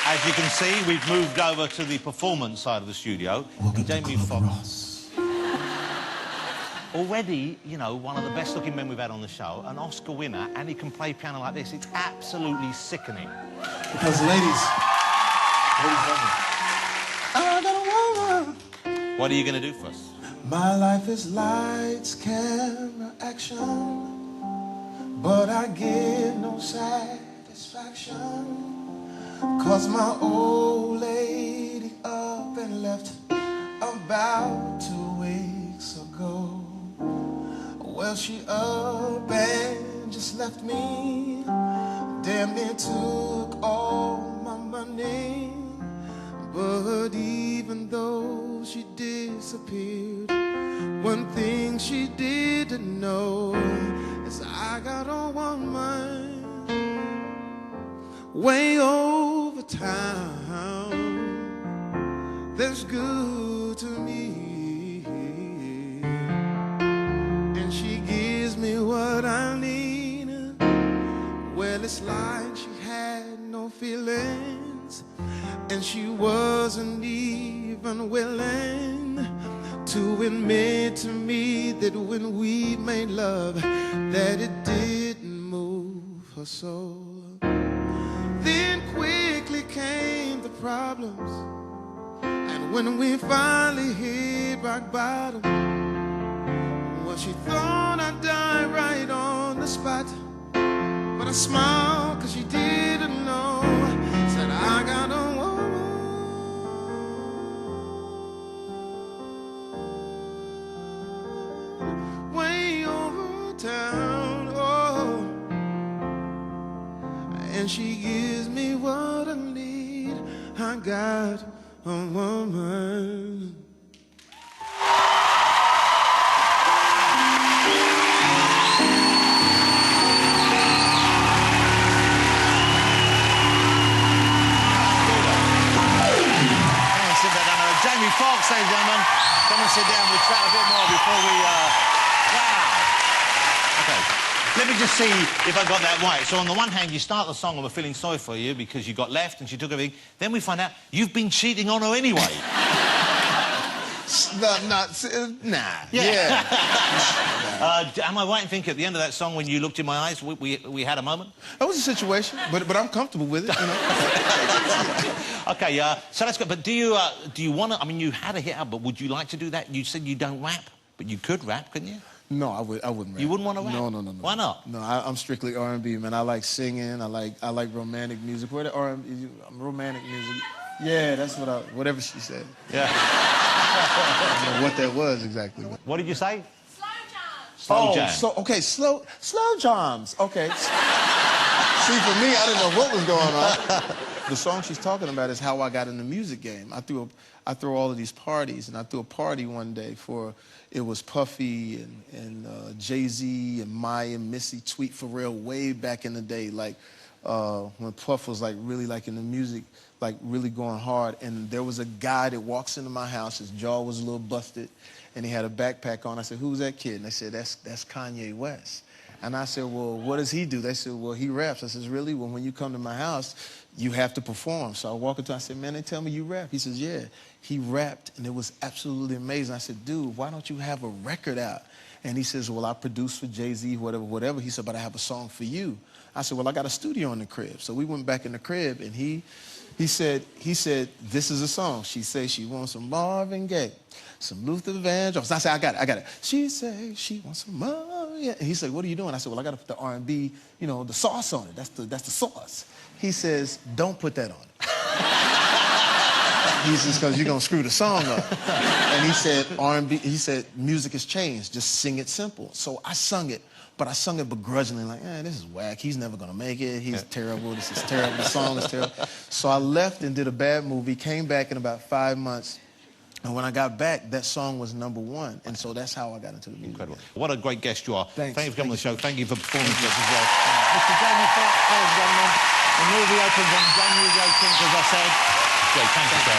As you can see, we've moved over to the performance side of the studio. Jamie Foxx. Already, you know, one of the best-looking men we've had on the show, an Oscar winner, and he can play piano like this. It's absolutely sickening. Because ladies love me. I got a woman. What are you going to do for us? My life is lights, camera, action, but I get no satisfaction. 'Cause my old lady up and left about 2 weeks ago. Well, she up and just left me. Damn near took all my money. But even though she disappeared, one thing she didn't know is I got a woman way over town that's good to me, and she gives me what I need. Well, it's like she had no feelings, and she wasn't even willing to admit to me that when we made love, that it didn't move her soul. Then quickly came the problems, and when we finally hit rock bottom, well, she thought I'd die right on the spot. But I smiled 'cause she didn't know. Said I got a woman way over town, oh, and she gives me what I need. I got a woman. Jamie Foxx, ladies and gentlemen. Come and sit down. We'll chat a bit more before we... Wow. OK. Let me just see if I got that right. So, on the one hand, you start the song and we're feeling sorry for you because you got left and she took everything. Then we find out you've been cheating on her anyway. Nah. Yeah. Am I right in thinking at the end of that song, when you looked in my eyes, we had a moment? That was a situation, but I'm comfortable with it, you know. OK, so let's go. But do you want to... I mean, you had a hit out, but would you like to do that? You said you don't rap, but you could rap, couldn't you? No, I wouldn't rap. You wouldn't want to rap? No. Why not? No, I'm strictly R&B, man. I like singing. I like romantic music. Where the R&B? Romantic music. Yeah, that's whatever she said. Yeah. I don't know what that was exactly. What did you say? Slow jam. Okay, slow jams. Okay. See, for me, I didn't know what was going on. The song she's talking about is how I got in the music game. I threw all of these parties, and I threw a party one day for, it was Puffy and Jay-Z and Maya and Missy, Tweet Pharrell, way back in the day, like when Puff was like really like in the music, like really going hard. And there was a guy that walks into my house, his jaw was a little busted, and he had a backpack on. I said, "Who's that kid?" And they said, that's Kanye West. And I said, "Well, what does he do?" They said, "Well, he raps." I said, "Really? Well, when you come to my house, you have to perform." So I walk into, I said, "Man, they tell me you rap." He says, "Yeah." He rapped, and it was absolutely amazing. I said, "Dude, why don't you have a record out?" And he says, "Well, I produce for Jay-Z, whatever. He said, "But I have a song for you." I said, "Well, I got a studio in the crib." So we went back in the crib, and he said, "This is a song." She says she wants some Marvin Gaye, some Luther Vandross. I said, I got it. She said she wants some Marvin Gaye. And he said, "What are you doing?" I said, "Well, I got to put the R&B, you know, the sauce on it. That's the sauce." He says, "Don't put that on it." He says, "Because you're going to screw the song up." And he said, R&B, he said, "Music has changed. Just sing it simple." So I sung it, but I sung it begrudgingly, like, this is whack. He's never going to make it. He's terrible. This is terrible. The song is terrible. So I left and did a bad movie, came back in about 5 months. And when I got back, that song was #1. And so that's how I got into the music. Incredible. What a great guest you are. Thanks. Thank you for coming on the show. Thank you for performing for us as well. Mr. Jamie Foxx, ladies and gentlemen. The movie opens on January 18th, as I said. Great. Thank you, sir.